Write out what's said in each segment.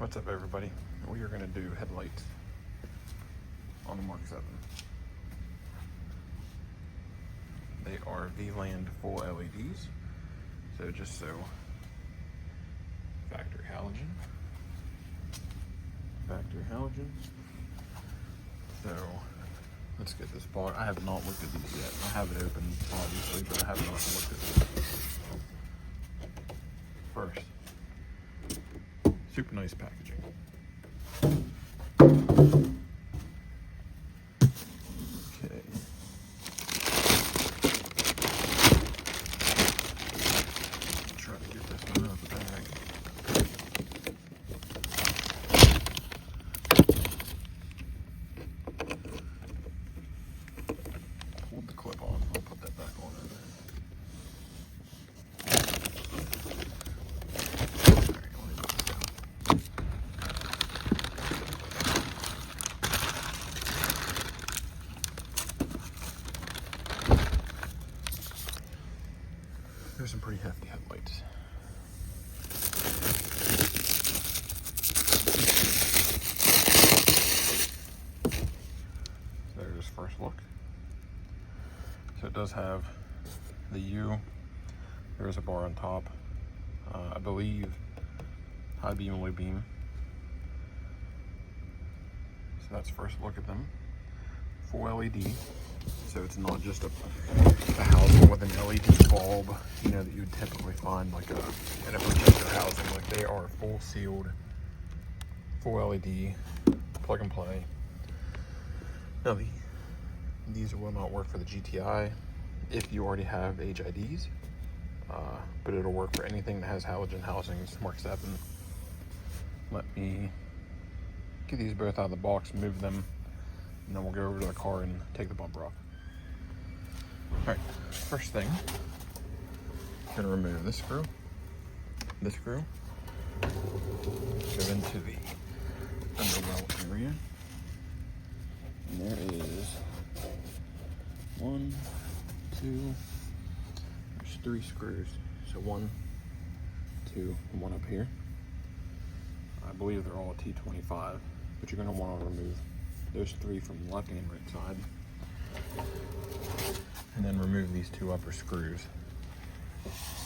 What's up, everybody? We are going to do headlights on the Mk7. They are Vland Full LEDs. So just so, factory halogen. So let's get this bought. I have not looked at these yet. I have it open, obviously, but I have not looked at these. First, super nice packaging. Okay. Try to get this one out of the bag. Hold the clip on. I'll put that back on in a minute. There's some pretty hefty headlights. There's first look. So it does have the U. There is a bar on top. I believe high beam, low beam. So that's first look at them. Full LED. So it's not just a housing with an LED bulb, you know, that you'd typically find like in a projector housing. Like, they are full sealed, full LED, plug and play. Now these will not work for the GTI if you already have HIDs, but it'll work for anything that has halogen housings. Mk7. Let me get these both out of the box, move them, and then we'll go over to the car and take the bumper off. Alright, first thing, I'm going to remove this screw, go into the underwell area, and there is 1, 2, there's 3 screws, so 1, 2, and 1 up here. I believe they're all T25, but you're going to want to remove those 3 from the left and right side, and then remove these 2 upper screws.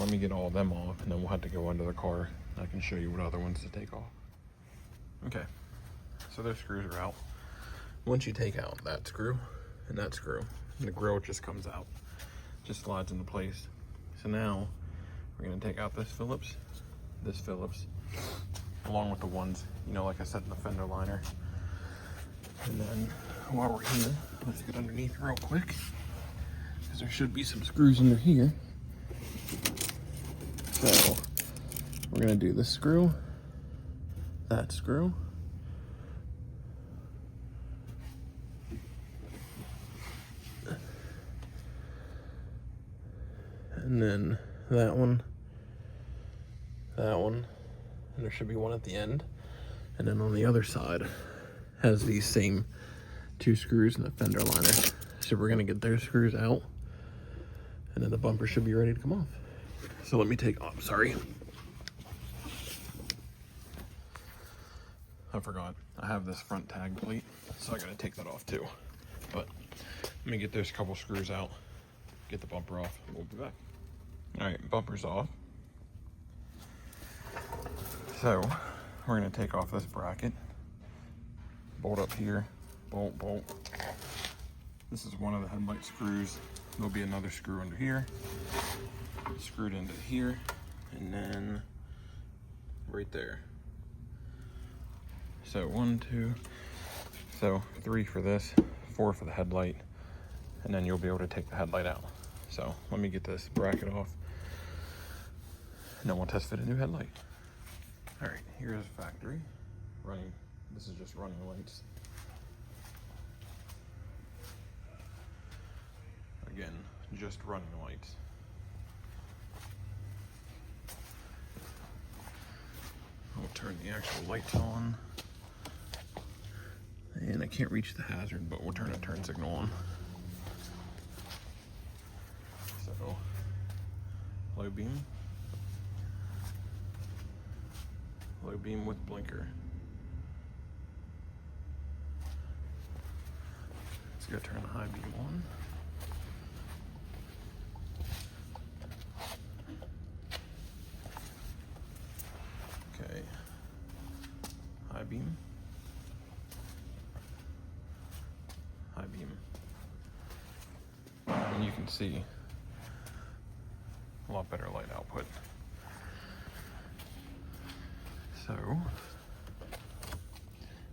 Let me get all of them off, and then we'll have to go under the car. I can show you what other ones to take off. Okay, so those screws are out. Once you take out that screw and that screw, the grill just comes out, just slides into place. So now we're going to take out this Phillips, along with the ones, you know, like I said, in the fender liner. And then while we're here, let's get underneath real quick, because there should be some screws under here. So we're gonna do this screw, that screw, and then that one, and there should be one at the end. And then on the other side has these same 2 screws in the fender liner. So we're gonna get those screws out, and then the bumper should be ready to come off. So let me take off, sorry. I forgot, I have this front tag plate, so I gotta take that off too. But let me get those couple screws out, get the bumper off, and we'll be back. All right, bumper's off. So we're gonna take off this bracket. Bolt up here, bolt. This is one of the headlight screws. There'll be another screw under here, screwed into here, and then right there. So 1, 2, so 3 for this, 4 for the headlight, and then you'll be able to take the headlight out. So let me get this bracket off, and then we'll test fit a new headlight. All right, here's factory running. This is just running lights. Again, just running lights. I'll turn the actual lights on. And I can't reach the hazard, but we'll turn a turn signal on. So, low beam, Low beam with blinker. Let's go turn the high beam on. Okay. High beam. High beam. And you can see a lot better light output. So,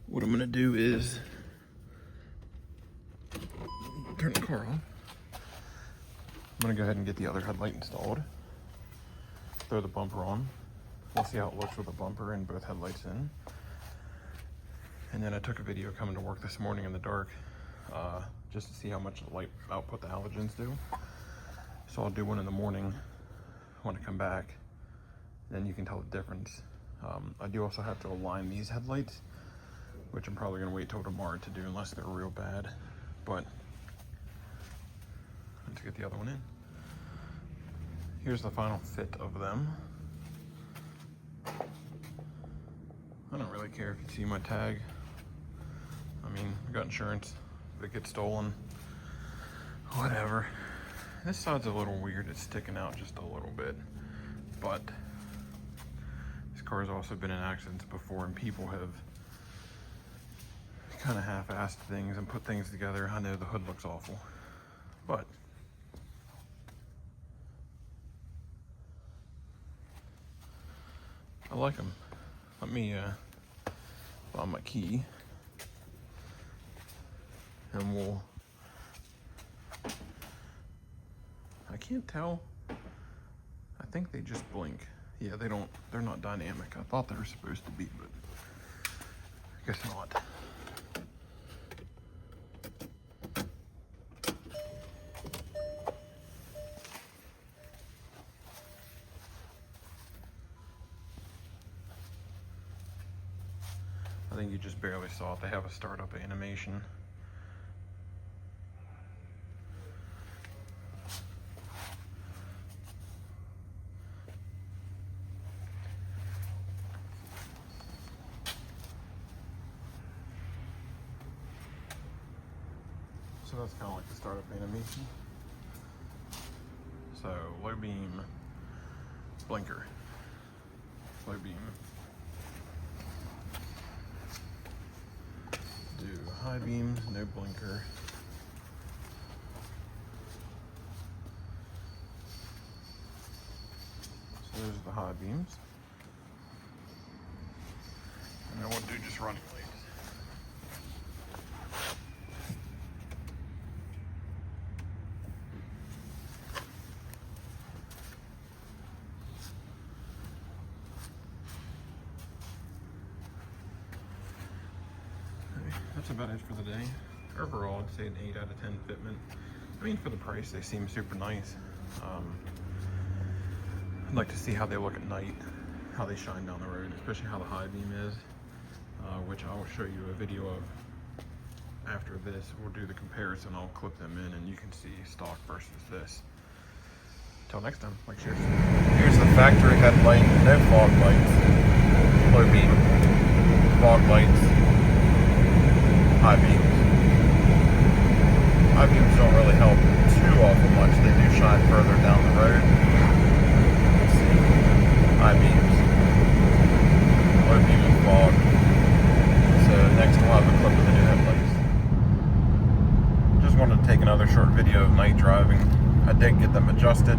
what I'm gonna do is turn the car on. I'm gonna go ahead and get the other headlight installed. Throw the bumper on. We'll see how it looks with the bumper and both headlights in. And then I took a video coming to work this morning in the dark, just to see how much light output the halogens do. So I'll do one in the morning when I come back, then you can tell the difference. I do also have to align these headlights, which I'm probably gonna wait till tomorrow to do unless they're real bad. But let's get the other one in. Here's the final fit of them. I don't really care if you see my tag. I mean, I got insurance. If it gets stolen, whatever. This side's a little weird. It's sticking out just a little bit, but this car's also been in accidents before, and people have kind of half-assed things and put things together. I know the hood looks awful, but I like them. Let me find my key, and we'll. I can't tell. I think they just blink. Yeah, they don't. They're not dynamic. I thought they were supposed to be, but I guess not. I think you just barely saw it. They have a startup animation. So that's kind of like the startup animation. So low beam, blinker, low beam. Do high beam, no blinker. So those are the high beams. And then we'll do just running lights. That's about it for the day. Overall, I'd say an 8 out of 10 fitment. I mean, for the price, they seem super nice. I'd like to see how they look at night, how they shine down the road, especially how the high beam is, which I will show you a video of after this. We'll do the comparison. I'll clip them in, and you can see stock versus this. Till next time, like, cheers. Here's the factory headlight, no fog lights, low beam, fog lights, high beams. High beams don't really help too awful much. They do shine further down the road. Let's see. High beams. Low beam and fog. So next we'll have a clip of the new headlights. Just wanted to take another short video of night driving. I did get them adjusted.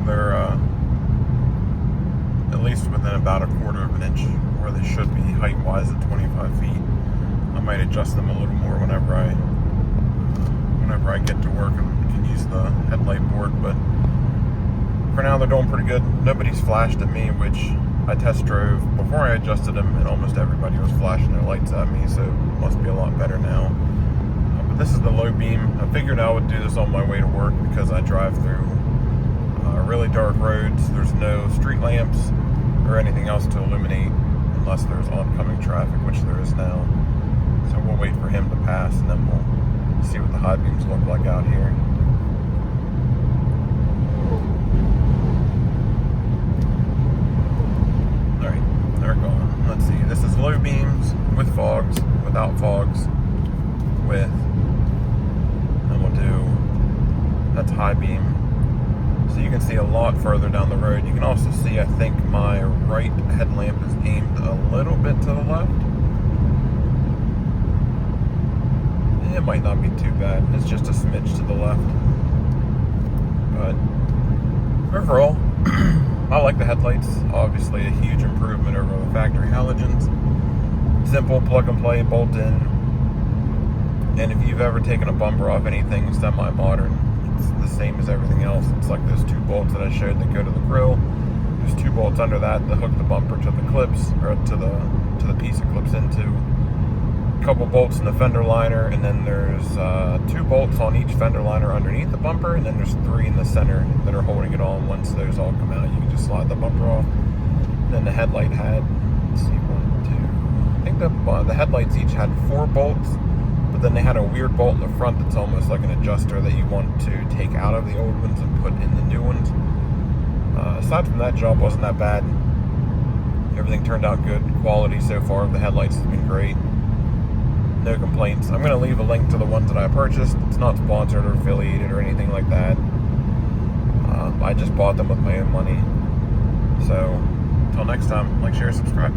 They're at least within about 1/4 of an inch where they should be height-wise at 25 feet. I might adjust them a little more whenever I get to work and can use the headlight board, but for now they're doing pretty good. Nobody's flashed at me, which I test drove before I adjusted them, and almost everybody was flashing their lights at me, so it must be a lot better now. But this is the low beam. I figured I would do this on my way to work because I drive through really dark roads. There's no street lamps or anything else to illuminate unless there's oncoming traffic, which there is now. So we'll wait for him to pass, and then we'll see what the high beams look like out here. Alright, there check on. Let's see. This is low beams with fogs, without fogs, with, and we'll do, that's high beam. So you can see a lot further down the road. You can also see, I think my right headlamp is aimed a little bit to the left. It might not be too bad. It's just a smidge to the left. But overall, I like the headlights. Obviously a huge improvement over the factory halogens. Simple, plug and play, bolt in. And if you've ever taken a bumper off anything semi-modern, it's the same as everything else. It's like those 2 bolts that I showed that go to the grill. There's 2 bolts under that that hook the bumper to the clips, or to the piece it clips into. A couple bolts in the fender liner, and then there's 2 bolts on each fender liner underneath the bumper, and then there's 3 in the center that are holding it on. Once those all come out, you can just slide the bumper off. And then the headlight had, let's see, 1, 2, I think the headlights each had 4 bolts. But then they had a weird bolt in the front that's almost like an adjuster that you want to take out of the old ones and put in the new ones. Aside from that, job wasn't that bad. Everything turned out good. Quality so far of the headlights has been great. No complaints. I'm going to leave a link to the ones that I purchased. It's not sponsored or affiliated or anything like that. I just bought them with my own money. So, until next time, like, share, subscribe.